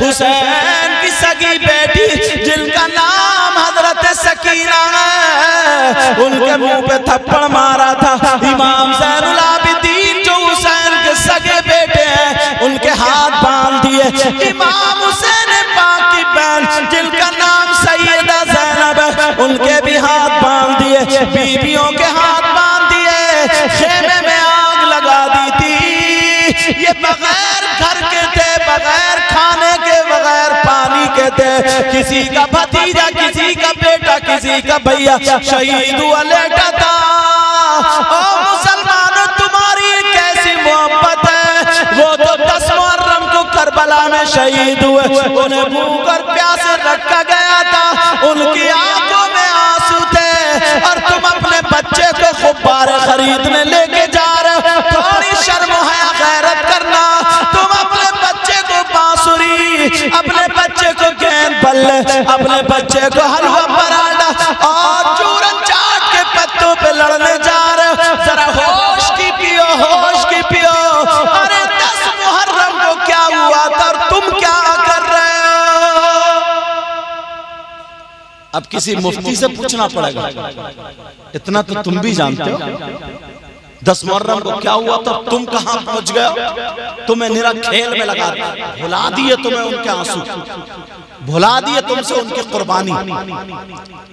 हुसैन की सगी बेटी जिनका नाम हजरत सकीना है, उनके मुंह पे थप्पड़ मारा था इमाम ज़ैनुल आबिदीन जो हुसैन के सगे बेटे हैं, उनके हाथ बांध दिए। इमाम हुसैन पाक की बहन जिनका नाम सैयदा ज़ैनब है, उनके भी हाथ बांध दिए, बीवियों के हाथ बांध दिए, खेमे में आग लगा दी थी। ये बगैर घर के थे, बगैर खाने के, बगैर पानी के थे। किसी का भतीजा, किसी का बेटा, किसी का भैया शहीद हुआ लेटा था। ओ मुसलमानों, तुम्हारी कैसी मोहब्बत है। वो तो 10 मुहर्रम को करबला में शहीद हुए, उन्हें भूख और प्यासे रखा गया था, उनकी आंखों में आंसू थे, और तुम अपने बच्चे को गुब्बारे खरीदने लेके जा रहे हो। थोड़ी शर्म हया गैरत करना। तुम अपने बच्चे को बांसुरी, अपने बच्चे को गेंद बल्ले, अपने बच्चे को हलवा पराठा और चूरन चाट के पत्तों पे लड़ने जा रहे हो। जरा होश की पियो, होश की पियो। अरे 10 मुहर्रम को क्या हुआ था और तुम क्या कर रहे हो? अब किसी मुफ्ती से पूछना पड़ेगा, इतना तो तुम भी जानते हो। 10 मुहर्रम को क्या हुआ था, तुम कहां पहुंच गए? तुम्हें निरा खेल में लगा दिया, भुला दिए तुम्हें उनके आंसू, भुला दिए तुमसे उनकी कुर्बानी,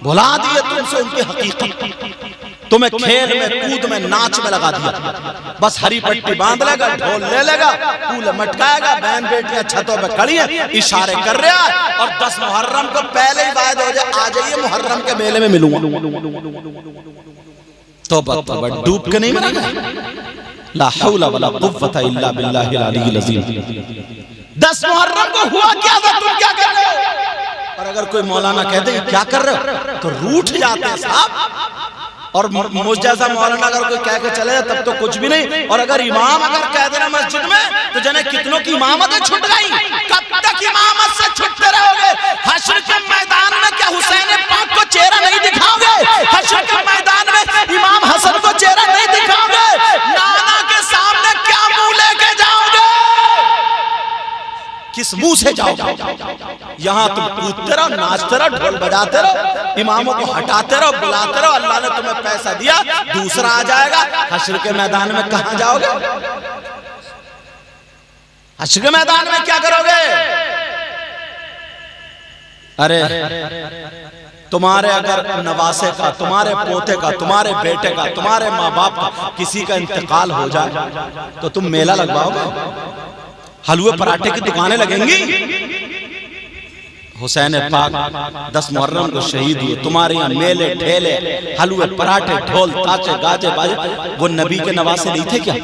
भुला दिए तुमसे उनकी हकीकत, तुम्हें खेल में, कूद में, नाच में लगा दिया। बस हरी पट्टी बांध लेगा, ढोल ले लेगा, फूल मटकाएगा, बहन बेटियां छतों पे खड़ी हैं, इशारे कर रहा है, और 10 मुहर्रम को पहले ही वायदा हो जाए, आ जाइए मुहर्रम के मेले में मिलूंगा। तो डूब के नहीं मरेगा। ला हौला वला कुव्वता इल्ला बिल्लाहिल अलीय्यिल अज़ीम। 10 मुहर्रम को हुआ क्या था, तुम क्या कर रहे हो? और अगर कोई मौलाना कह दे क्या कर रहे हो, तो रूठ जाते हैं साहब। और मुझ जैसा मौलाना अगर कोई कह के चले तब तो कुछ भी नहीं। और अगर इमाम अगर कह देना मस्जिद में, तो जने कितनों की इमामतें छूट गई। कब तक इमामत से छुटते रहोगे? हश्र के मैदान में क्या हुसैन पाक को चेहरा नहीं दिखाओगे? हश्र के मैदान में इमाम हसन को चेहरा नहीं दिखाओगे? नाना के सामने क्या मुंह लेके जाओगे? किस मुंह से जाओगे? यहाँ तुम कूदते रहो, नाचते रहो, ढोल बजाते रहो, इमामों को हटाते रहो, बुलाते रहो। अल्लाह ने तुम्हें पैसा दिया, दूसरा आ जाएगा। हश्र के मैदान में कहां जाओगे? हश्र के मैदान में क्या करोगे? अरे तुम्हारे अगर नवासे का, तुम्हारे पोते का, तुम्हारे बेटे का, तुम्हारे माँ बाप का किसी का इंतकाल हो जाए, तो तुम मेला लगवाओगे? हलवे पराठे की दुकानें लगेंगी? हुसैन पाक 10 मुहर्रम को शहीद हुए, तुम्हारे यहाँ मेले ठेले, हलवे पराठे, ढोल ताचे गाजे बाजे। वो नबी के नवासे नहीं थे क्या?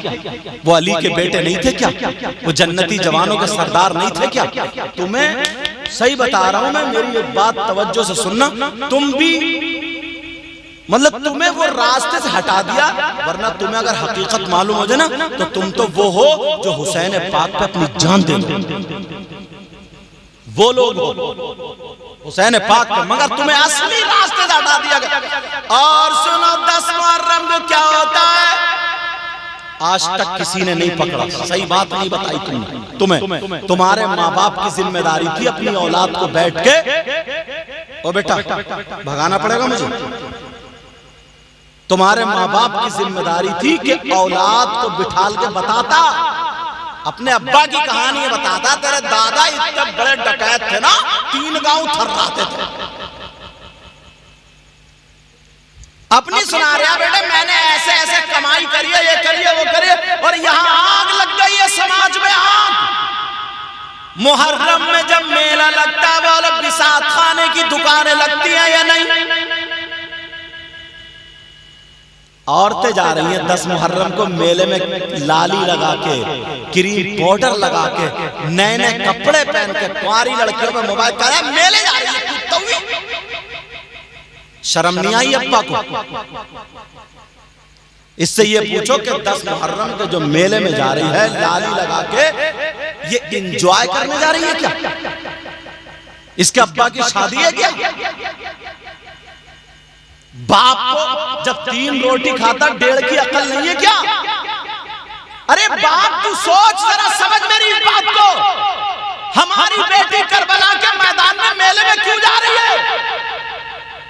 वो अली के बेटे नहीं थे क्या? वो जन्नती जवानों के सरदार नहीं थे क्या? तुम्हें सही बता रहा हूं मैं, मेरी एक बात तवज्जो से सुनना। तुम भी मतलब तुम्हें वो रास्ते से हटा दिया, वरना तुम्हें अगर हकीकत मालूम हो जाए ना, तो तुम तो वो हो जो हुसैन पाक पे अपनी जान दे दो। वो लोग हो हुसैन पाक पे, मगर तुम्हें असली रास्ते से हटा दिया गया। और सुनो, 10 मुहर्रम को क्या होता है आज तक किसी ने नहीं पकड़ा। सही बात नहीं बताई तुमने। तुम्हें तुम्हारे माँ बाप की जिम्मेदारी थी अपनी औलाद को बैठ के, ओ बेटा भगाना पड़ेगा मुझे। तुम्हारे माँ बाप की जिम्मेदारी थी कि औलाद को बिठाल के बताता, अपने अब्बा की कहानी बताता। तेरे दादा इतने बड़े डकैत थे ना, 3 गांव थर्राते थे। अपनी सुना रहा बेटा, मैंने ऐसे ऐसे कमाई करी है, ये करिए वो करिए, और यहाँ आग लग गई है समाज में, आग। मुहर्रम में जब मेला लगता है, वो लोग बिसात खाने की दुकानें लगती हैं या नहीं? औरतें जा रही हैं 10 मुहर्रम को मेले में, लाली लगा के, क्रीम पाउडर लगा के, नए नए कपड़े पहन के, कुंवारी लड़कियों में मोबाइल कर मेले जा रही है। शर्म नहीं आई अब्बा को? इससे ये पूछो कि 10 मुहर्रम के जो मेले में जा रही है लाली लगा के, ये एंजॉय करने जा रही है क्या? इसके अब्बा की शादी है क्या? बाप को जब 3 रोटी खाता 1.5 की अकल नहीं है क्या? अरे बाप तू सोच जरा, समझ मेरी इस बात को। हमारी बेटी करबला के मैदान में मेले में क्यों जा रही है?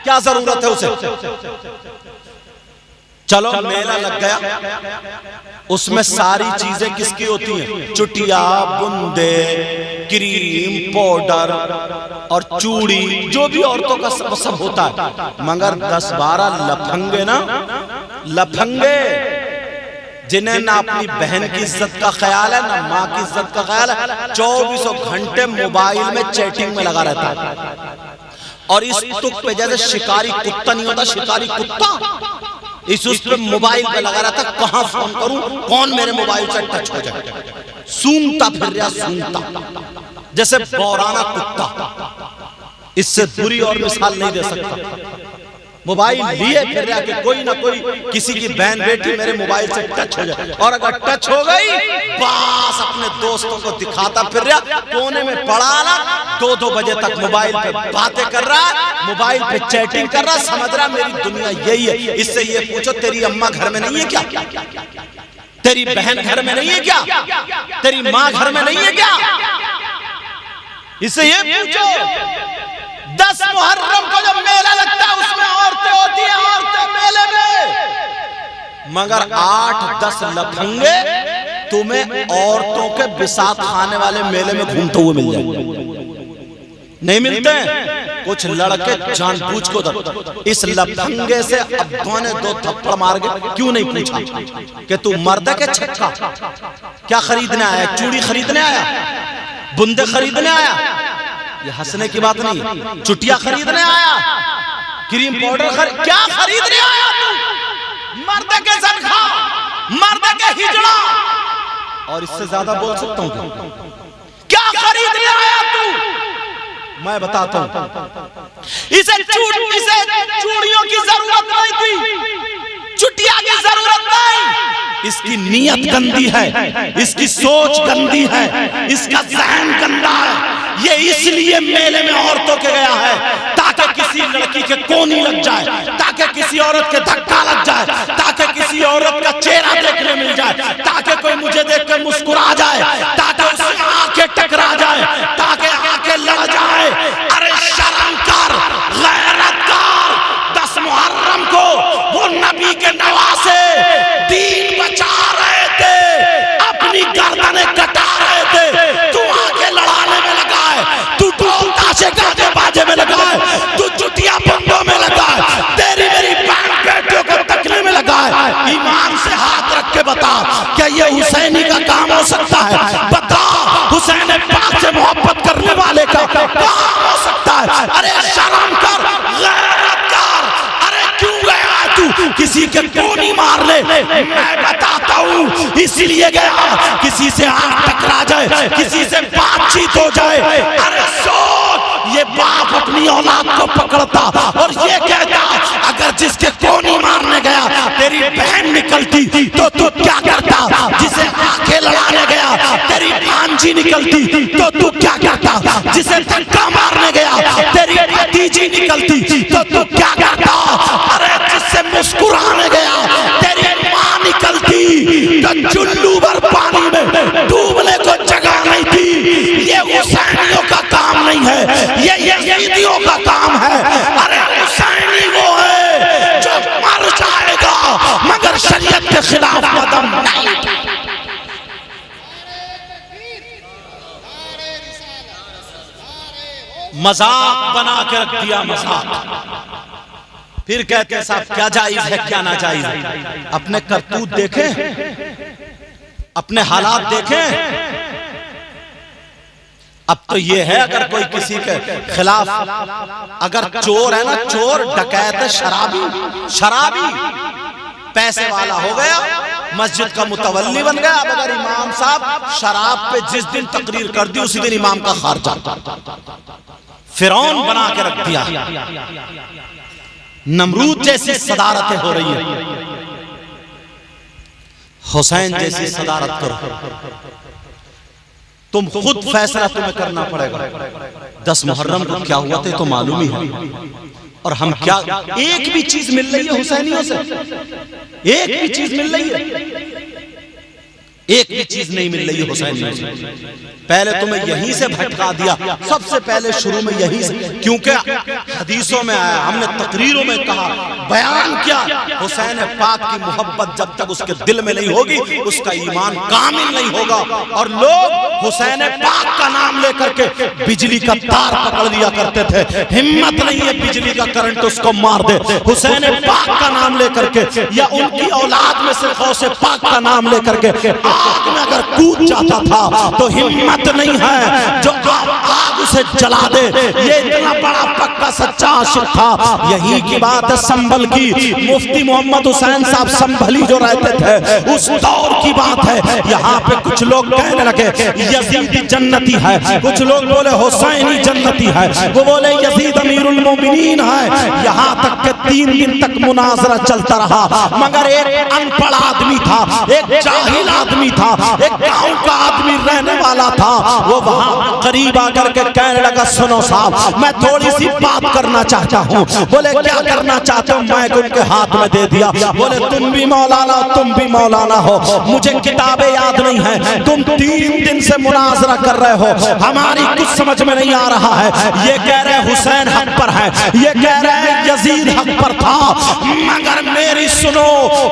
क्या जरूरत है उसे? चलो मेला लग गया, उसमें सारी चीजें किसकी होती हैं? चुटिया, बुंदे, क्रीम, पाउडर और चूड़ी, जो भी औरतों का सब होता है। मगर 10-12 लफंगे ना, लफंगे जिन्हें ना अपनी बहन की इज्जत का ख्याल है ना माँ की इज्जत का ख्याल है, 24 घंटे मोबाइल में चैटिंग में लगा रहता है। और इस तुक पे जैसे शिकारी कुत्ता नहीं होता, शिकारी कुत्ता इस उस पे मोबाइल पे लगा रहा था, कहां फोन करूं, कौन मेरे मोबाइल से टच हो जाए। सूंघता फिर रहा, सूंघता जैसे बौराना कुत्ता। इससे बुरी और मिसाल नहीं दे सकता। मोबाइल लिए फिर रहा कि कोई ना कोई किसी की बहन बेटी मेरे मोबाइल से टच हो जाए, और अगर टच हो गई बस अपने दोस्तों को दिखाता फिर रहा, कोने में पड़ा ना 2-2 बजे तक मोबाइल पे बातें कर रहा है, मोबाइल पे चैटिंग कर रहा, समझ रहा मेरी दुनिया यही है। इससे ये पूछो तेरी अम्मा घर में नहीं है क्या? तेरी बहन घर में नहीं है क्या? तेरी माँ घर में नहीं है क्या? इससे ये पूछो 10 मुहर्रम को जब मेला लगता है उसमें औरतें होती हैं, औरतें मेले में। मगर 8-10 लफंगे तुम्हें औरतों के बिसात खाने वाले मेले में घूमते हुए मिल जाएंगे। नहीं मिलते हैं। कुछ लड़के जानबूझ को इस लफंगे से अब्बा ने 2 थप्पड़ मार के क्यों नहीं पूछा कि तू मर्द है के छक्का? क्या खरीदने आया? चूड़ी खरीदने आया? बुंदे खरीदने आया? ये हंसने की बात नहीं। चुटिया खरीदने आया? क्रीम पाउडर क्या खरीदने आया तू? मर्द के ज़नखा, मर्द के हिजड़ा। और इससे ज्यादा बोल सकता हूं क्या खरीदने आया तू? मैं बताता हूं। इसे चूड़ियों की जरूरत नहीं थी, चुटिया की जरूरत नहीं। इसकी नीयत गंदी है, इसकी सोच गंदी है, इसका ज़हन गंदा है। ये इसलिए मेले में औरतों के गया है ताकि किसी लड़की के कोनी लग जाए, ताकि किसी औरत के धक्का लग जाए, ताकि किसी औरत का चेहरा देखने मिल जाए, ताकि कोई मुझे देखकर मुस्कुरा जाए, ताकि उससे आंखें टकरा जाए, ताकि आंखें लड़ जाए। अरे शर्म कर, गैरत कर। 10 मुहर्रम को वो नबी के नवासे दीन बचा रहे थे, अपनी गर्दनें कटा रहे थे। तू आगे लड़ाने में लगा है, तू ढोल ताशे गाजे बाजे में लगा है, तू चुटिया बंदों में लगा है, तेरी मेरी बहन बेटियों को तकने में लगा है। ईमान से हाथ रख के बता, क्या ये हुसैनी का काम हो सकता है? बता, हुसैन पाक से मोहब्बत करने वाले का काम हो सकता है? अरे शर्म कर, गैरत कर। अरे क्यों गया तू किसी के कोनी मारने? मैं बताता हूँ, इसीलिए गया किसी से आंख टकरा जाए, किसी से बातचीत हो जाए। अरे सोच, ये बाप अपनी औलाद को पकड़ता और ये कहता अगर जिसके कोनी मारने गया तेरी बहन निकलती तो तू क्या करता? जिसे आंखें लड़ाने गया तेरी भांजी निकलती तो तू क्या करता? जिसे धक्का मारने गया तेरी भतीजी निकलती तो तू क्या करता? अरे जिससे मुस्कुराने गया तेरी माँ निकलती तो चुल्लू भर पानी में डूबने को जगह नहीं थी। ये हुसैनियों का काम नहीं है, ये यजीदियों का काम है। अरे हुसैनी वो है जो मर जाएगा मगर शरीयत के खिलाफ कदम नहीं उठाएगा। मजाक बना के रख दिया, मजाक। फिर कहते हैं साहब क्या जायज है क्या ना जायज है। अपने करतूत देखें, अपने हालात देखें। अब तो ये है अगर कोई किसी के खिलाफ, अगर चोर है ना, चोर डकैत है, शराबी पैसे वाला हो गया, मस्जिद का मुतवल्ली बन गया। अब अगर इमाम साहब शराब पे जिस दिन तकरीर कर दी उसी दिन इमाम का खारजा, फिरौन बना के रख दिया। नमरूद जैसी सदारतें हो रही है, हुसैन जैसी सदारत करो। तुम खुद फैसला तुम्हें करना पड़ेगा। 10 मुहर्रम को क्या हुआ था तो मालूम ही है। और हम क्या एक भी चीज मिल रही है हुसैनियों से? एक भी चीज मिल रही है? एक भी चीज नहीं मिल रही हुसैन में। पहले तुम्हें यहीं से भटका दिया, सबसे पहले शुरू में यहीं से, क्योंकि हदीसों में आया, हमने तकरीरों में कहा, बयान किया, हुसैन पाक की मोहब्बत जब तक उसके दिल में नहीं होगी उसका ईमान कामिल नहीं होगा। और लोग हुसैन पाक का नाम लेकर के बिजली का तार पकड़ लिया करते थे, हिम्मत नहीं है बिजली का करंट उसको मार दे। हुसैन पाक का नाम लेकर के या उनकी औलाद में से गौसे पाक का नाम लेकर के आग में अगर कूद जाता था तो हिम्मत नहीं है जो आग उसे जला दे। ये इतना बड़ा पक्का सच्चा आशिक था। यही की बात है संभल की, मुफ्ती मोहम्मद हुसैन साहब संभली जो रहते थे उस दौर की बात है। यहाँ पे कुछ लोग कहने लगे यजीदी जन्नती है, कुछ लोग बोले हुसैनी जन्नती है, वो बोले यजीद अमीरुल मोमिनीन है। यहाँ तक के 3 दिन तक मुनाजरा चलता रहा, मगर एक अनपढ़ आदमी था, एक जाहिल आदमी था, एक गांव का आदमी रहने वाला था। वो वहां करीब आकर के कहने लगा सुनो साहब, मैं थोड़ी सी बात करना चाहता हूँ। बोले क्या करना चाहते हो? मैं उनके हाथ में दे दिया। बोले तुम भी मौलाना, तुम भी मौलाना हो, मुझे किताबें याद नहीं है, तुम 3 दिन से मुनाजरा कर रहे हो, हमारी कुछ समझ में नहीं आ रहा है। ये कह रहे हुसैन हक पर है, ये कह रहे यजीद हक पर था, मगर मेरी सुनो,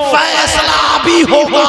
फैसला भी होगा।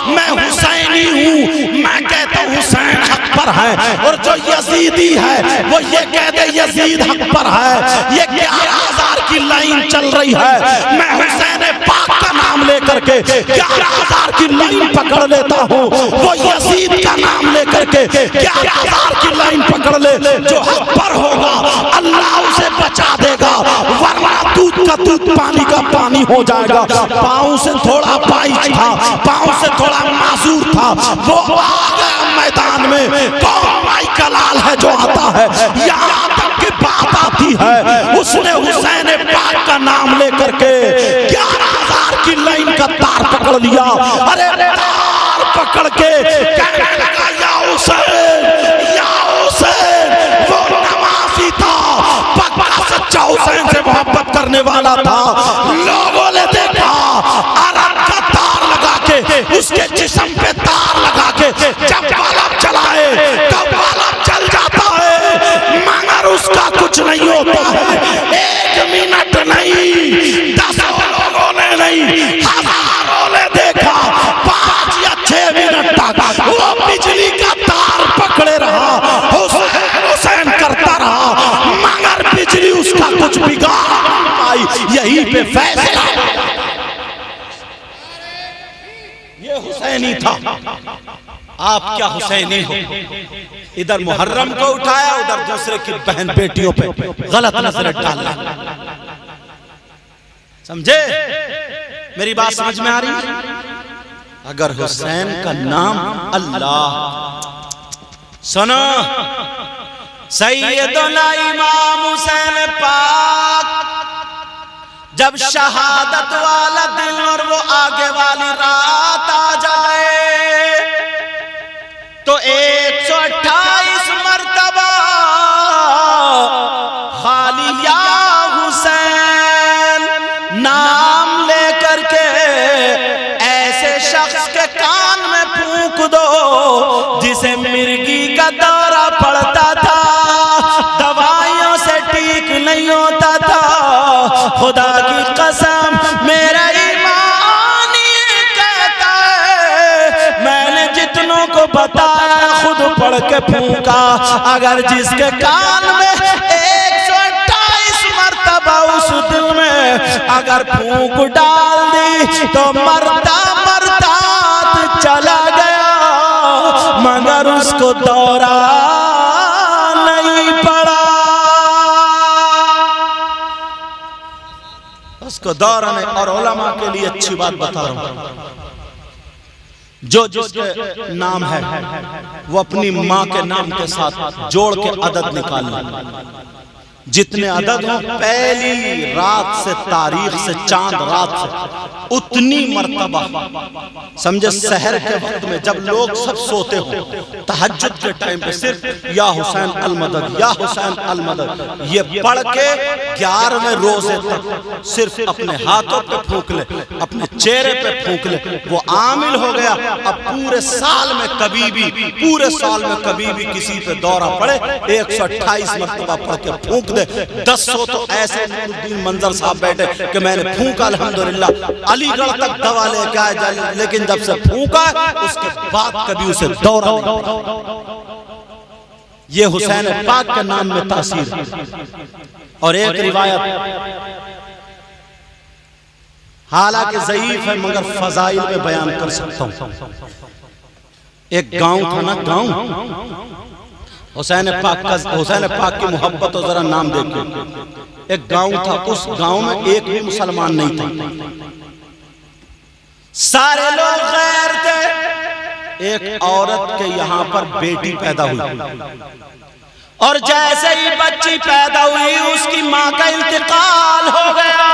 मैं हुसैनी हूँ, मैं कहता हूँ हुसैन हक पर है, और जो यजीदी है वो ये कह दे यजीद हक पर है। ये 11,000 की लाइन चल रही है, मैं हुसैन पाक का नाम लेकर के 11,000 की लाइन पकड़ लेता हूँ, वो यजीद का नाम लेकर के 11,000 की लाइन पकड़ ले। जो हक पर होगा अल्लाह उसे बचा देगा, वरना दूध का दूध पानी का पानी हो जाएगा। पाँव से थोड़ा पाइच था, पाँव से थोड़ा मासूर था, वो आ गया मैदान में। कौन भाई का लाल है जो आता है, यहाँ तक की बात आती है उसने हुसैन पाक का नाम लेकर के 11,000 की लाइन का तार पकड़ लिया। अरे तार पकड़ के कहने लगा या हुसैन, या हुसैन। वो नमाजी था, पक्का सच्चा हुसैन से मोहब्बत करने वाला था। लोगों ने देखा अरब का तार लगा के, उसके जिस्म पे तार लगा के जब बल्ब चलाए तो बल्ब जल जाता है, मगर उसका कुछ नहीं होता है। 1 मिनट नहीं, 10 लोगों ने नहीं, हजारों ने देखा, 5 या 6 मिनट तक वो बिजली का तार पकड़े रहा, हुसैन करता रहा, मगर बिजली उसका कुछ बिगाड़ नहीं पाई। यही पे फैसला, ये हुसैनी था। आप क्या हुसैनी हो? इधर मुहर्रम को उठाया, उधर दूसरे की बहन बेटियों पे गलत नजर डाला। समझे? मेरी बात समझ में आ रही है? अगर हुसैन का नाम अल्लाह, सुनो, सैयदना इमाम हुसैन पाक जब शहादत वाला दिन और वो आगे वाली रात आ जाए तो 128 मर्तबा खाली या हुसैन नाम लेकर के ऐसे शख्स के कान में फूंक दो जिसे मिर्गी का दौरा पड़ता था, दवाइयों से ठीक नहीं होता था। खुदा की कसम मेरा ईमान ये कहता है, मैंने जितनों को बताया खुद पढ़ के फूंका, अगर जिसके कान में 128 मर्तबा उस दिल में अगर फूंक डाल दी तो मरता मरता चला गया, मगर उसको दौरा नहीं पड़ा, उसको दौरा नहीं। और उलमा के लिए अच्छी बात बता रहा हूं, जो जिसके नाम है वो अपनी माँ के नाम के साथ जोड़ के अदद निकाल ले। जितने अदद हो, पहली रात से, तारीख से, चांद रात से उतनी मर्तबा समझे सहर के वक्त में जब लोग सब सोते हो, तहज्जुद के टाइम पे सिर्फ या हुसैन अल मदद, या हुसैन अल मदद ये पढ़ के 11वें रोजे तक सिर्फ अपने हाथों पे फूंक ले, अपने चेहरे पे फूंक ले, वो आमिल हो गया। अब पूरे साल में कभी भी, पूरे साल में कभी भी किसी पे दौरा पड़े 128 मरतबा पढ़ के फूंक दे। 10 तो ऐसे मंजर साहब बैठे कि मैंने फूंका अल्हम्दुलिल्लाह, अलीगढ़ तक दवा लेके आया, लेकिन जब से फूंका उसके बाद कभी उसे दौरा नहीं। ये हुसैन पाक के नाम में तासीर है। और एक रिवायत हालांकि ज़ईफ है मगर फजाइल में बयान कर सकता हूं। एक गांव था ना, गांव हुसैन पाक की मोहब्बत और जरा नाम देखिए। एक गांव था, उस गांव में एक भी मुसलमान नहीं था, सारे लोग गैर थे। एक औरत के यहां पर बेटी पैदा हुई और जैसे ही बच्ची पैदा हुई उसकी मां का इंतकाल हो गया।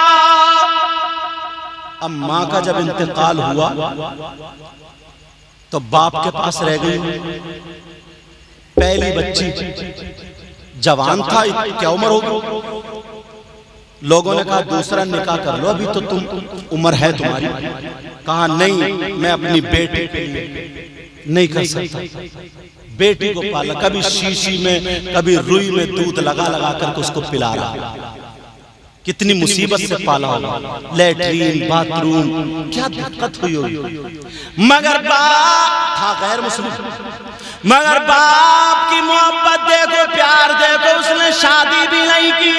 अब मां का जब इंतकाल हुआ तो बाप के पास रह गई पहली बच्ची। जवान था, क्या उम्र होगी? लोगों ने कहा दूसरा निकाह कर लो, अभी तो तुम उम्र है तुम्हारी। कहा नहीं, मैं अपनी बेटी के लिए नहीं कर सकता। बेटी को पाला, कभी शीशी में कभी रुई में दूध लगा लगा करके उसको पिला रहा। कितनी मुसीबत से पाला होगा, लैट्रीन बाथरूम, क्या दिक्कत हुई होगी। मगर बाप था गैर मुस्लिम, मगर बाप की मोहब्बत देखो, प्यार देखो, उसने शादी भी नहीं की।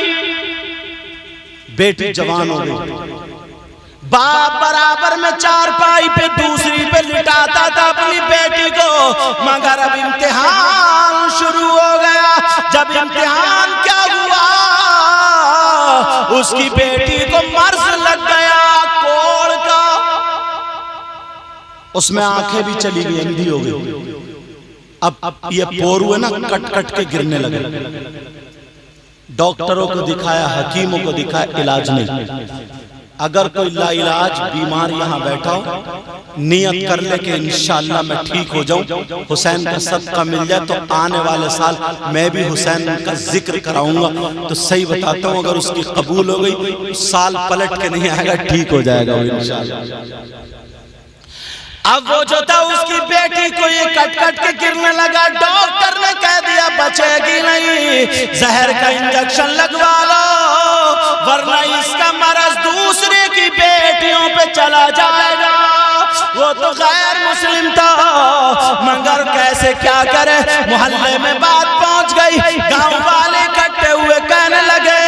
बेटी जवान हो गई, बाप बराबर में चारपाई पे दूसरी पे लिटाता था अपनी बेटी को। मगर अब इम्तिहान शुरू हो गया। जब इम्तिहान क्या हुआ, उसकी बेटी को मर्ज लग गया कोढ़ का, उसमें आंखें भी चली गई, अंधी हो गई। अब ये पोरू है ना, कट कट के गिरने लगे। डॉक्टरों को दिखाया, हकीमों को दिखाया, इलाज नहीं। अगर कोई लाइलाज बीमार यहाँ बैठा हो, नियत कर ले कि इंशाअल्लाह मैं ठीक हो जाऊं, हुसैन का सदका मिल जाए, तो आने वाले साल मैं भी हुसैन का जिक्र कराऊंगा। तो सही बताता हूँ, अगर उसकी कबूल हो गई साल पलट के नहीं आएगा, ठीक हो जाएगा वो इंशाअल्लाह। अब वो जो था उसकी बेटी को ये कट कट के गिरने लगा। डॉक्टर ने कह दिया बचेगी नहीं, जहर का इंजेक्शन लगवा लो वरना इसका मरज दूसरे की बेटियों पे चला जाएगा। वो तो गैर मुस्लिम था, मगर कैसे क्या करे, मोहल्ले में बात पहुंच गई। गांव वाले इकट्ठे हुए कहने लगे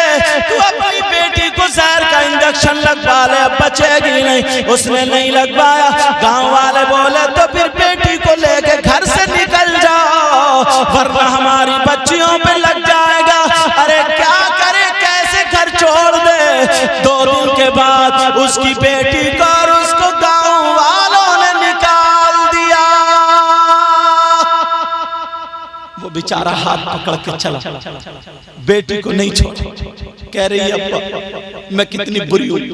तू अपनी बेटी को जहर का इंजेक्शन लगवा ले, अब बचेगी नहीं। उसने नहीं लगवाया। गांव वाले बोले तो फिर बेटी को लेके घर से निकल जाओ वरना हमारी बच्चियों पे लग जाएगा। अरे क्या करे, कैसे घर छोड़ दे। 2 दिन के बाद उसकी बेटी को और उसको गांव वालों ने निकाल दिया। वो बेचारा हाथ पकड़ के चला, बेटी को नहीं छोड़ा। कह रही है अब्बा मैं कितनी बुरी हुई,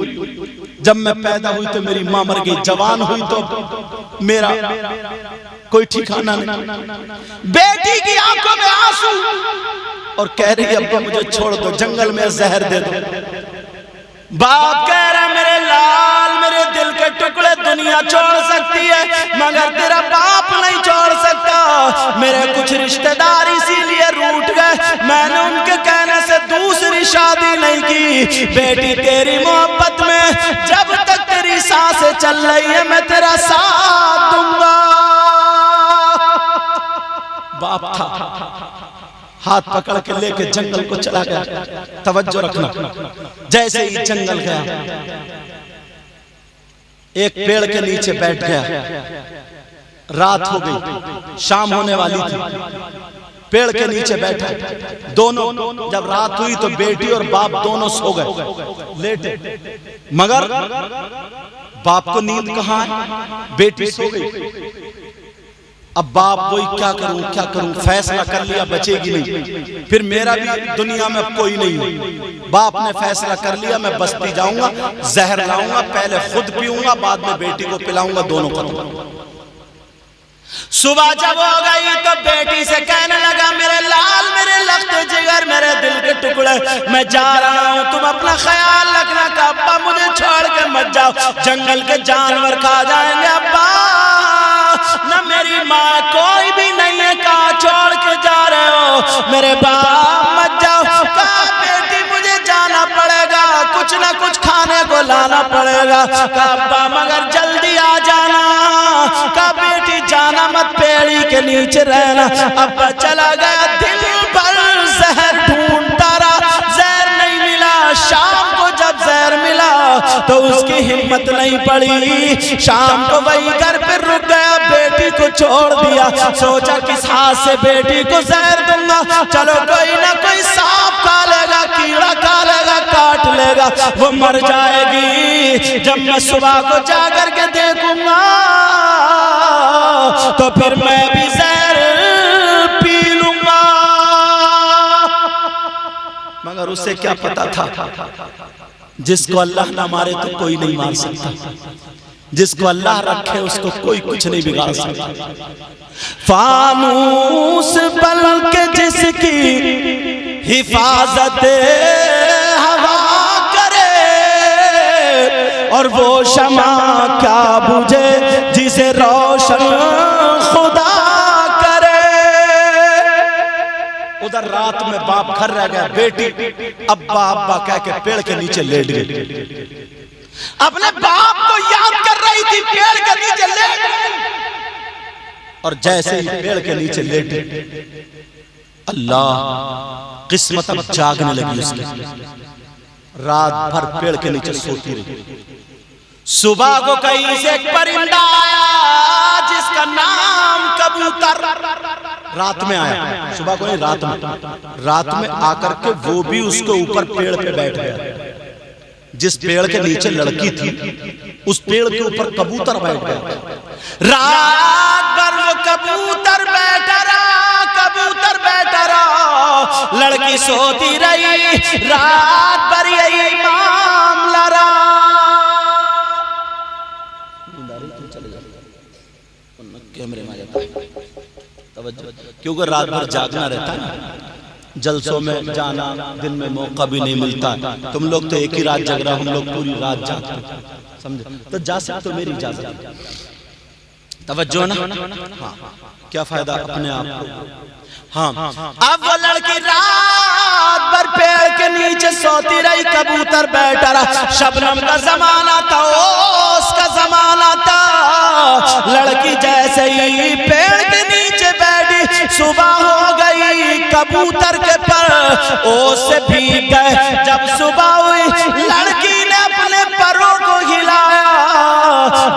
जब मैं पैदा हुई तो मेरी मां मर गई, जवान हुई तो मेरा कोई ठिकाना नहीं। बेटी की आंखों में आंसू और कह रही है अब्बा मुझे छोड़ दो, जंगल में जहर दे दो। बाप कह रहा मेरे लाल, मेरे दिल के टुकड़े दुनिया छोड़ सकती है मगर तेरा बाप नहीं छोड़ सकता। मेरे कुछ रिश्तेदार इसीलिए रूठ गए, मैंने उनके कहने से दूसरी शादी नहीं की। बेटी तेरी मोहब्बत में जब तक तेरी सांसें चल रही है मैं तेरा साथ दूंगा। बाप था, हाथ पकड़ के लेके जंगल को चला गया। तवज्जो रखना, जैसे ही जंगल गया एक पेड़ के नीचे बैठ गया। रात हो गई, शाम होने वाली थी। पेड़ के नीचे बैठा, दोनों जब रात हुई तो बेटी और बाप दोनों सो गए लेटे, मगर बाप को नींद कहां है, बेटी सो गई। अब बाप वही क्या करूं, फैसला कर लिया बचेगी नहीं, फिर मेरा भी दुनिया में कोई नहीं। बाप ने फैसला कर लिया मैं बस्ती जाऊंगा, जहर लाऊंगा, पहले खुद पीऊंगा, बाद में बेटी को पिलाऊंगा, दोनों करूंगा। सुबह जब हो गई तो बेटी से कहने लगा, मेरे लाल, मेरे लख्त जिगर, मेरे दिल के टुकड़े, मैं जा रहा हूं, तुम अपना ख्याल रखना कि अब्बा मुझे छोड़ के मत जाओ, जंगल के जानवर खा जाएंगे अब्बा, न मेरी माँ कोई भी नहीं है, कहाँ छोड़ के जा रहे हो, मेरे बाप मत जाओ। कहा बेटी मुझे जाना पड़ेगा, कुछ ना कुछ खाने को लाना पड़ेगा। कहा अब्बा मगर जल्दी आ जाना। कहा बेटी जाना मत, पेड़ी के नीचे रहना। अब्बा चला गया, दिन भर जहर ढूंढता रहा, जहर नहीं मिला। शाम को जब जहर मिला तो उसकी हिम्मत नहीं पड़ी, शाम को वही घर पे रुक गया, बेटी को छोड़ दिया। सोचा किस हाथ से बेटी को जहर दूंगा, चलो कोई ना कोई सांप खा लेगा, कीड़ा खा लेगा, काट लेगा, वो मर जाएगी। जब मैं सुबह को जाकर के देखूंगा तो फिर मैं भी जहर पी लूंगा। मगर उसे क्या पता था, जिसको अल्लाह ना मारे तो कोई नहीं मार सकता, जिसको अल्लाह रखे उसको कोई कुछ नहीं बिगाड़ सकता। फानूस बन के जिसकी हिफाजत हवा करे, और वो शमा क्या बुझे जिसे रोशन खुदा करे। उधर रात में बाप घर रह गया, बेटी अब्बा अब्बा कह के पेड़ के नीचे लेट गई, अपने बाप को याद कर रही थी, पेड़ के नीचे लेट गई। और जैसे ही पेड़ के नीचे लेटी, अल्लाह किस्मत अब जागने लगी उसकी, रात भर पेड़ के नीचे सोती रही। सुबह को कहीं से एक परिंदा आया जिसका नाम कबूतर, रात में आया, सुबह को नहीं, रात में आकर के वो भी उसके ऊपर पेड़ पे बैठ गया। जिस पेड़ के नीचे लड़की थी उस पेड़ के ऊपर कबूतर बैठ गया। रात भर वो कबूतर बैठा रहा, कबूतर बैठा रहा, लड़की सोती रही, रात भर यही मामला रहा। कैमरे में आ जाता है तवज्जो, क्योंकि रात भर जागना रहता है ना, जलसों में जाना, दिन में मौका भी नहीं मिलता। तुम लोग तो एक ही रात जग रहा, हम लोग पूरी रात जागते, समझे? तो जा सकते हो, मेरी इजाजत, तवज्जो ना। हाँ, क्या फायदा अपने आप को। हाँ, अब वो लड़की रात भर पेड़ के नीचे सोती रही, कबूतर बैठा रहा। शबनम का जमाना था, ओस का जमाना था। लड़की जैसे ही पेड़ के नीचे बैठी, सुबह हो गई, कबूतर के पर ओस से भीग गए। जब सुबह हुई, लड़की ने अपने परों को हिलाया,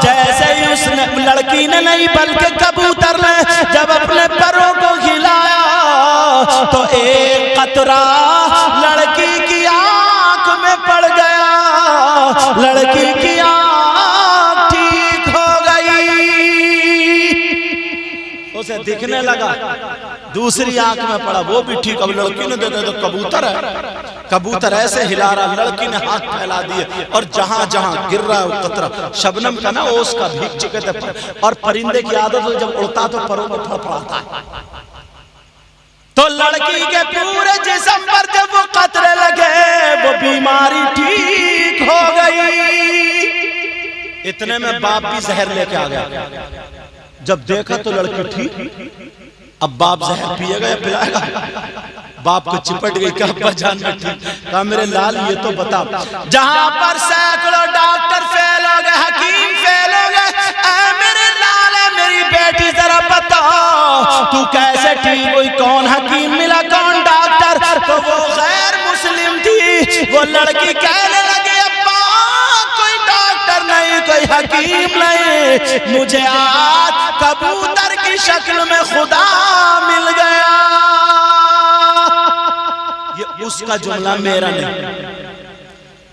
जैसे ही उसने, लड़की ने नहीं बल्कि कबूतर ने जब अपने परों को हिलाया तो एक कतरा लड़की की आंख में पड़ गया, लड़की की आंख ठीक हो गई, उसे दिखने लगा। दूसरी आंख में पड़ा, वो भी ठीक। अब लड़की ने देखा तो कबूतर है, कबूतर ऐसे हिला रहा, लड़की ने हाथ फैला दिए और जहां जहां गिर रहा है वो कतरा शबनम का ना, ओस का भीग चुके थे। और परिंदे की आदत हो, जब उड़ता तो परों में फड़फड़ाता है। तो लड़की के पूरे जिस्म पर जब वो कतरे लगे, वो बीमारी ठीक हो गई। इतने में बाप भी जहर लेके आ गया। जब देखा तो लड़की ठीक, अब बाप जहर पिएगा या पिलाएगा? बाप को चिपट गई, क्या अब्बा जान में ठीक? कहा मेरे लाल ये तो बता, जहां पर सैकड़ों डॉक्टर फेल हो गए, हकीम फेल हो गए, मेरे लाल है, मेरी बेटी जरा बता तू कैसे ठीक हुई? कौन हकीम मिला, कौन डॉक्टर? तो वो गैर मुस्लिम थी। वो लड़की कहने लगी, अब्बा कोई डॉक्टर नहीं, कोई हकीम नहीं, मुझे आज कबूतर की शक्ल में खुदा मिल गया। ये उसका जुमला मेरा नहीं,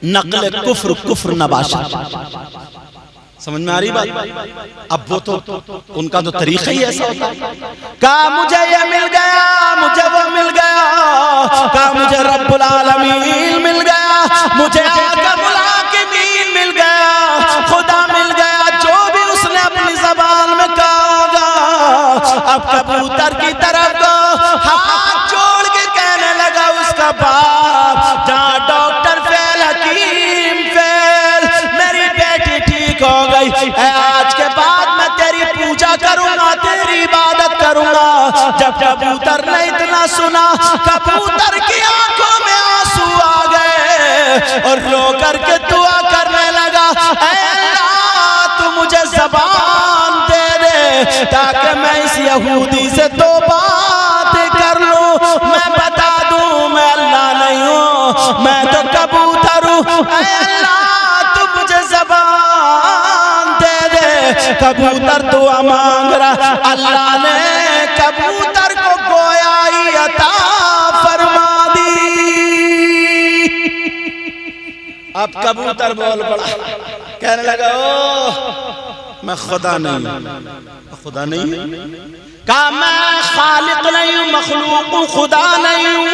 नकल कुफ्र, कुफ्र नबाशा, समझ में आ रही बात? अब वो तो उनका तो तरीका ही ऐसा होता है। कहा मुझे ये मिल गया, मुझे वो मिल गया, कहा मुझे रब्बुल आलमीन मिल गया, मुझे आकमुल हाकिमीन मिल गया, खुदा मिल गया, जो भी उसने अपनी जबान में कहा होगा। अब कबूतर की तरफ हाथ जोड़ के कहने लगा उसका बाप, जहाँ डॉक्टर फेल, हकीम फेल, मेरी बेटी ठीक हो गई, आज के बाद मैं तेरी पूजा करूंगा, तेरी इबादत करूंगा। जब कबूतर ने इतना सुना, कबूतर की आंखों में आंसू आ गए और रो करके दुआ करने लगा, ऐ अल्लाह तू मुझे ज़बान दे दे ताकि मैं इस यहूदी से दो बात कर लूं, मैं बता दूं मैं अल्लाह नहीं हूं, मैं तो कबूतर हूं। ऐ अल्लाह तू मुझे ज़बान दे दे। कबूतर दुआ मांग रहा, अल्लाह ने कबूतर को गोयाई अता फरमा दी। अब कबूतर बोल पड़ा, कहने लगा ओ मैं खुदा नहीं, खुदा नहीं, कहा मैं खालिक नहीं हूं, मखलूक हूं, खुदा नहीं हूं,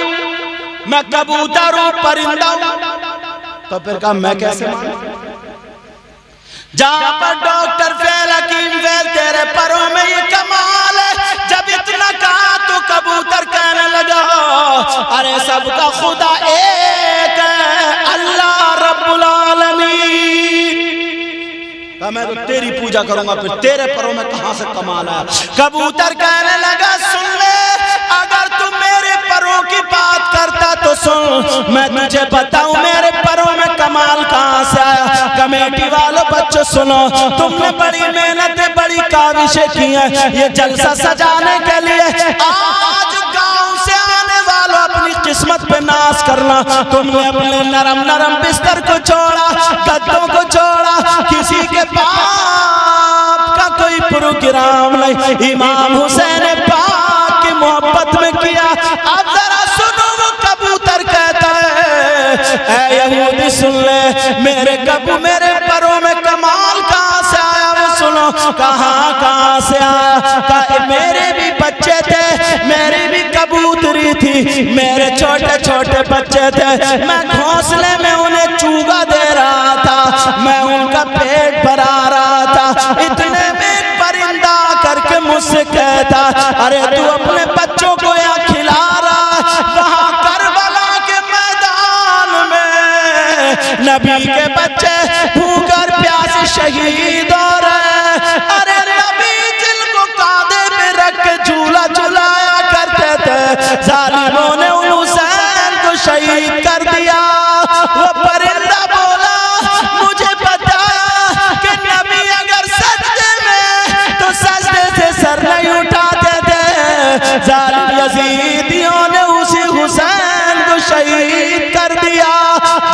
मैं कबूतर हूं, परिंदा हूं। तो फिर कहा मैं कैसे मानूं? जहां पर डॉक्टर फेल, हकीम फेल, तेरे परों में ये कमाल है। जब इतना कहा तो कबूतर कहने लगा, अरे सबका खुदा एक है, अल्लाह रब्बुल आलमीन। मैं तो तेरी पूजा करूंगा, फिर तेरे परों में कहां से कमाल है? कबूतर कहने लगा सुन ले, अगर तू मेरे परों की बात करता तो सुन, मैं तुझे बताऊं मेरे परों में कमाल कहां से आया। कमेटी वालों बच्चों सुनो, तुमने बड़ी मेहनतें, बड़ी काविशें की हैं ये जलसा सजाने के लिए। आज गांव से आने वालों अपनी किस्मत पे नाश करना, तुमने अपने नरम नरम बिस्तर को छोड़ा, गद्दों को छोड़ा, किसी के बाप का कोई प्रोग्राम नहीं, इमाम हुसैन पाक की मोहब्बत में किया। अब जरा सुनो, वो कबूतर कहता है, ऐ यहूदी सुन ले, मेरे परों में कमाल कहां से आया वो सुनो। कहां से आया? कहा मेरे भी बच्चे थे, मेरी भी कबूतरी थी, मेरे छोटे छोटे बच्चे थे, मैं घोंसले में उन्हें चूगा दे रहा था, मैं उनका पेट भरा रहा था। इतने में एक परिंदा करके मुझसे कहता, अरे तू अपने बच्चों को यहाँ खिला रहा है, वहां करबला के मैदान में नबी के बच्चे भूख और प्यास शहीद हो रहे। अरे नबी जिनको कांधे पे रख के झूला झुलाया करते थे, जालिमों ने उन हुसैन को शहीद कर दिया। वो परिंदा बोला, मुझे पता कि नबी अगर सजदे में तो सजदे से सर नहीं उठाते थे। जालिम यजीदियों ने उसी हुसैन को शहीद कर दिया,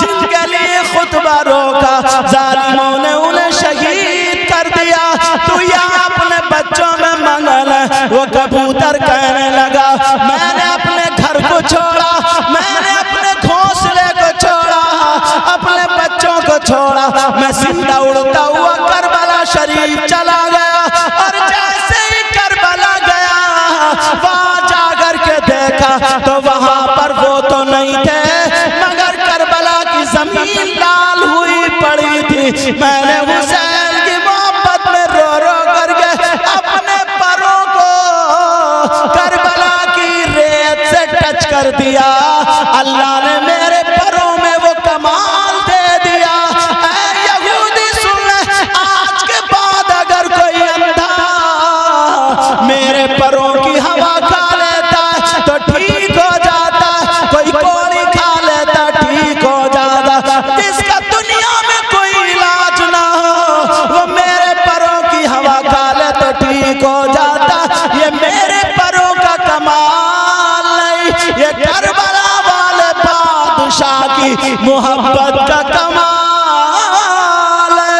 जिनके लिए खुतबा रोका, जालिमों ने उन्हें शहीद कर दिया। तू यहाँ अपने बच्चों में मंगल है। वो कबूतर कहने लगा, मैंने अपने घर को छोड़ा, मैंने अपने घोंसले को छोड़ा, अपने बच्चों को छोड़ा, मैं जिंदा उड़ता हुआ करबला शरीफ चला गया। और जैसे ही करबला गया, वहां जाकर के देखा तो वहां पर वो तो नहीं थे, मगर करबला की जमीन लाल हुई पड़ी थी। मैंने हुसैन की मोहब्बत में रो रो करके अपने परों को करबला की रेत से टच कर दिया। अल्लाह ने मेरे परों में वो कमाल दे दिया। ऐ यहूदी सुन ले, आज के बाद अगर कोई अंधा मेरे परों की हवा खा लेता है तो ठीक हो जाता, कोई कोड़ी खा लेता ठीक हो जाता। जिसका दुनिया में कोई इलाज ना हो, वो मेरे परों की हवा खा ले तो ठीक हो जाता। ये मेरे परों का कमाल नहीं, ये करबला वाले बादशाह की मोहब्बत का कमाल है।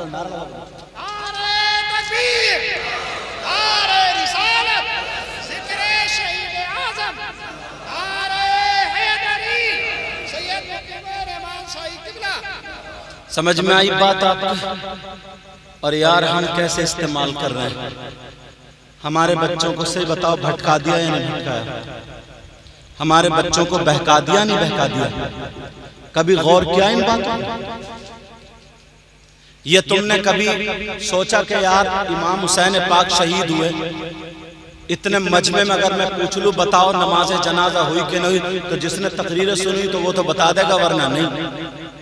नारे तकबीर। समझ में आई बात आपकी? और यार हम कैसे इस्तेमाल कर रहे हैं? हमारे बच्चों को सही बताओ, भटका दिया या नहीं भटकाया? हमारे बच्चों को बहका दिया नहीं बहका दिया? कभी गौर किया इन बातों? ये तुमने कभी सोचा कि यार इमाम हुसैन पाक शहीद हुए, इतने मजमे में अगर मैं पूछ लूं बताओ नमाज जनाजा हुई कि नहीं, तो जिसने तकरीर सुनी तो वो तो बता देगा, वरना नहीं।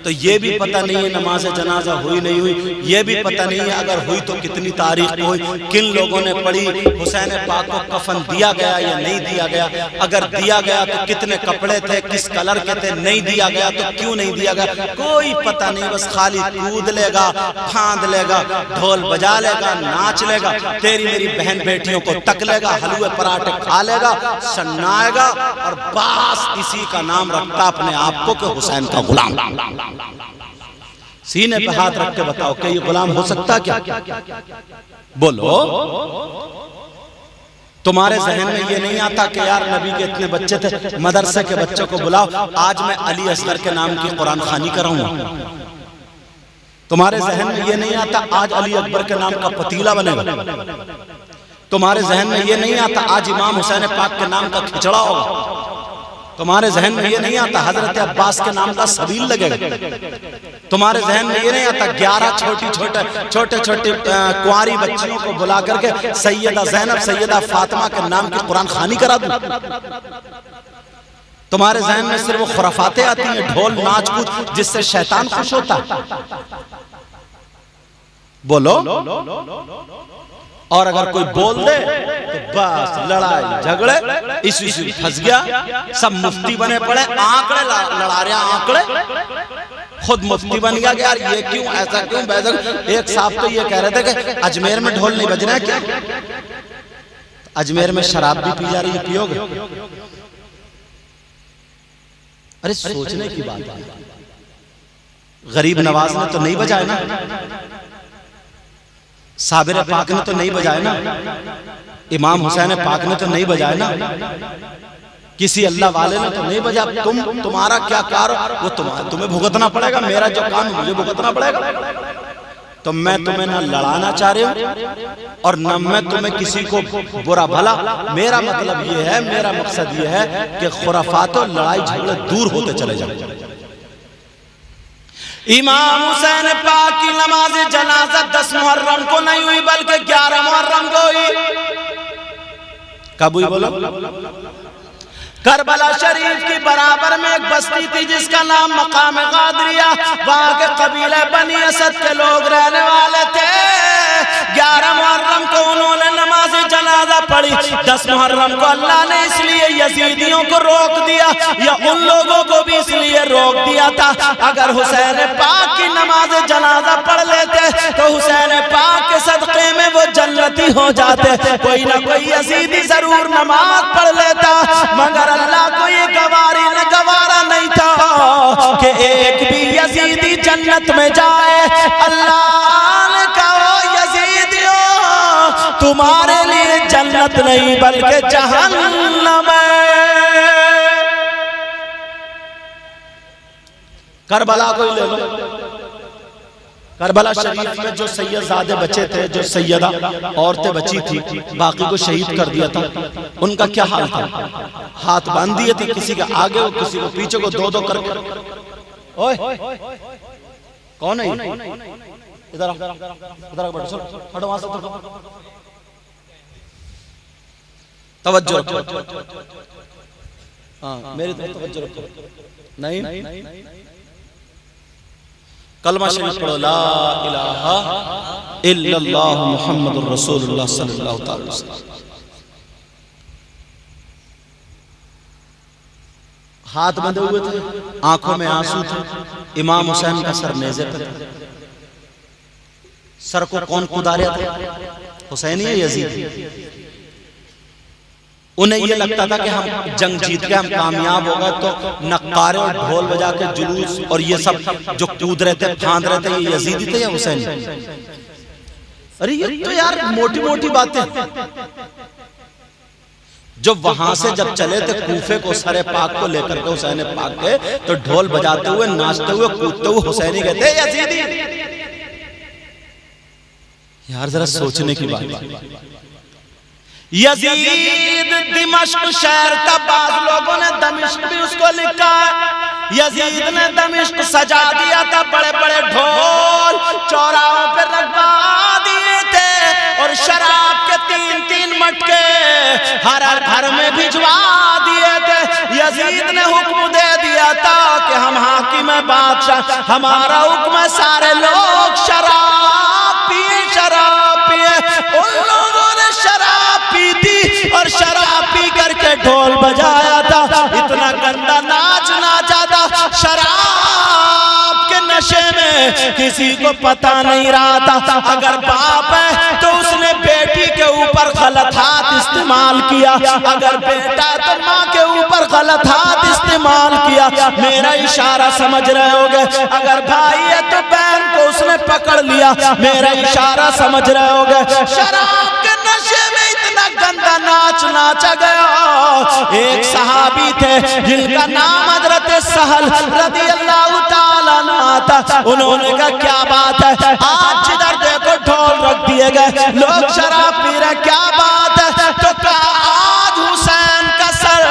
तो ये भी पता नहीं है नमाज जनाजा हुई नहीं हुई, ये भी पता नहीं है अगर हुई तो कितनी तारीख को हुई, किन लोगों ने पढ़ी, हुसैन पाक को कफन दिया गया या नहीं दिया गया, अगर दिया गया तो कितने कपड़े थे, किस कलर के थे, नहीं दिया गया तो क्यों नहीं दिया गया, कोई पता नहीं। बस खाली कूद लेगा, फांद लेगा, ढोल बजा लेगा, नाच लेगा, तेरी मेरी बहन बेटियों को तक लेगा, हलवे पराठे खा लेगा, सन्नाएगा और बस इसी का नाम रखता अपने आप को कि हुसैन का गुलाम। सीने पे हाथ रख के बताओ कि ये गुलाम हो सकता क्या? बोलो। तुम्हारे जहन में ये नहीं आता कि यार नबी के इतने बच्चे थे, मदरसे के बच्चों को बुलाओ, आज मैं अली असगर के नाम की कुरान खानी कराऊंगा? तुम्हारे जहन में ये नहीं आता आज अली अकबर के नाम का पतीला बनेगा? तुम्हारे जहन में ये नहीं आता आज इमाम हुसैन पाक के नाम का खिचड़ा होगा? तुम्हारे जहन में ये नहीं आता हजरत अब्बास के नाम का सबील लगेगा? तुम्हारे जहन में ये नहीं आता 11 छोटे छोटे कुंवारी बच्चियों को बुला करके सैयदा जैनब सैयदा फातिमा के नाम की कुरान खानी करा दूं? तुम्हारे जहन में सिर्फ वो खुराफातें आती हैं, ढोल नाच कूद जिससे शैतान खुश होता है? बोलो। और अगर कोई बोल दे तो बस लड़ाई झगड़े, इसी फंस गया, सब मुफ्ती बने पड़े, आंकड़े लड़ा रहे, आंकड़े खुद मुफ्ती बन गया कि यार ये क्यों, ऐसा क्यों, वैसा। एक साहब तो ये कह रहे थे कि अजमेर में ढोल नहीं बज रहा है क्या? अजमेर में शराब भी पी जा रही है, पियोगे? अरे सोचने की बात है, गरीब नवाज ने तो नहीं बजाया ना, साबिर पाक ने तो नहीं बजाया ना, इमाम हुसैन पाक ने तो नहीं बजाया ना, किसी अल्लाह वाले ने तो नहीं बजा। तुम्हारा क्या कार, वो तुम्हें भुगतना पड़ेगा, मेरा जो काम मुझे भुगतना पड़ेगा। तो मैं तुम्हें ना लड़ाना चाह रही हूं और न मैं तुम्हें किसी को बुरा भला, मेरा मतलब ये है, मेरा मकसद ये है कि खुराफात और लड़ाई झगड़े दूर होते चले जाए। इमाम हुसैन पाक की नमाज जनाजा 10 मुहर्रम को नहीं हुई बल्कि 11 मुहर्रम को हुई। कब हुई बोलो? करबला शरीफ की बराबर में एक बस्ती थी जिसका नाम मकाम गादरिया, वहां के कबीले बनी असद के लोग रहने वाले थे। 11 मुहर्रम को उन्होंने नमाज जनाजा पढ़ी। 10 मुहर्रम को अल्लाह ने इसलिए यजीदियों को रोक दिया या उन लोगों को भी इसलिए रोक दिया था, अगर हुसैन पाक की नमाज जनाजा पढ़ लेते तो हुसैन पाक के सदक़े में वो जन्नती हो जाते। कोई ना कोई यजीदी जरूर नमाज पढ़ लेता, मगर अल्लाह को ये गवारा नहीं था कि एक भी यजीदी जन्नत में जाए। अल्लाह ने कहा यजीदियों तुम्हारे लिए जन्नत नहीं बल्कि जहन्नम है। करबला को ही ले लो, करबला शरीफ में जो सैयदजादे बचे थे, जो सैयदा औरतें बची थी, बाकी को शहीद कर दिया था, उनका क्या हाल था? हाथ बांध दिए थे, किसी के आगे हो किसी को पीछे को, दो करके। ओए कौन है? इधर इधर बैठो, हटो वहां से, तवज्जो रखो। हाँ मेरी तरफ तवज्जो रखो। नहीं कलमा शरीफ पढ़ो, ला इलाहा इल्लल्लाह मुहम्मदुर रसूलुल्लाह सल्लल्लाहु अलैहि वसल्लम। हाथ बंधे हुए थे, आंखों में आंसू थे, इमाम हुसैन का सर नेज़े पे था। सर को कौन कुदा रहा था? हुसैन ही यजीद। उन्हें ये लगता था कि हम जंग जीत के हम कामयाब हो गए, तो नक्कारे और ढोल बजा के जुलूस और ये सब जो कूद रहे थे, फांद रहे थे, ये यजीदी थे या हुसैन? अरे ये तो यार मोटी मोटी बातें। जो वहां से जब चले थे कूफे को सरे पाक को लेकर के हुसैन पाक के, तो ढोल बजाते हुए, नाचते हुए, कूदते हुए हुसैनी कहते यजीदी। यार जरा सोचने की बात। यजीद दिमश्क शहर का, बाद लोगों ने दमिश्क भी उसको लिखा है। यजीद ने दमिश्क सजा दिया था, बड़े बड़े ढोल चौराहों पे रखवा दिए थे और शराब के 3-3 मटके हर घर में भिजवा दिए थे। यजीद ने हुक्म दे दिया था कि हम हाकिम बादशाह, हमारा हुक्म है सारे लोग शराब पिए, शराब पिए। उन लोगों ने शराब पी थी और शराब पी करके ढोल बजाया था, इतना गंदा नाच नाचा था, शराब के नशे में किसी को पता नहीं रहा था। अगर बाप है तो उसने बेटी के ऊपर गलत हाथ इस्तेमाल किया, अगर बेटा है तो माँ के ऊपर गलत हाथ इस्तेमाल किया। मेरा इशारा समझ रहे होगे। अगर भाई है तो बहन को उसने पकड़ लिया, मेरा इशारा समझ रहे होगे। शराब के नशे में इतना गंदा नाच नाचा गया। एक सहाबी थे जिनका नाम हजरत सहल रज़ी अल्लाह ताला अन्हु था। उन्होंने कहा क्या बात है, आज जिधर देखो ढोल रख दिए गए, लोग शराब पी रहे, क्या बात है? तो कहा आज हुसैन का सर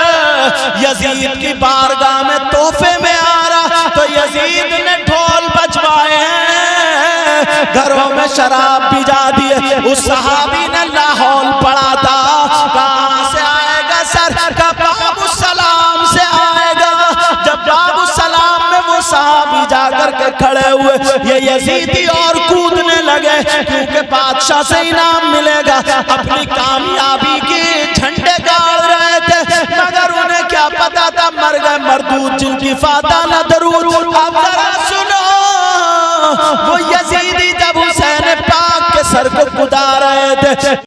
यजीद की बारगाह में तोहफे में आ रहा, तो यजीद ने ढोल बजवाए हैं, घरों में शराब भिजा दिए। उस सहाबी ने लाहौल पड़ा था, कहां से आएगा सर? का बाबू सलाम से आएगा। जब बाबू सलाम में वो सहाबी जाकर के खड़े हुए, ये यजीदी और कूदने लगे, क्योंकि बादशाह से इनाम मिलेगा। अपनी कामयाबी के झंडे गाड़ रहे थे, मगर उन्हें क्या पता था मर गए मरदूद जिनकी फाता न दरूद। अब जरा सुनो, वो यजीदी जब हुसैन पाक के सर को कुदा रहे थे,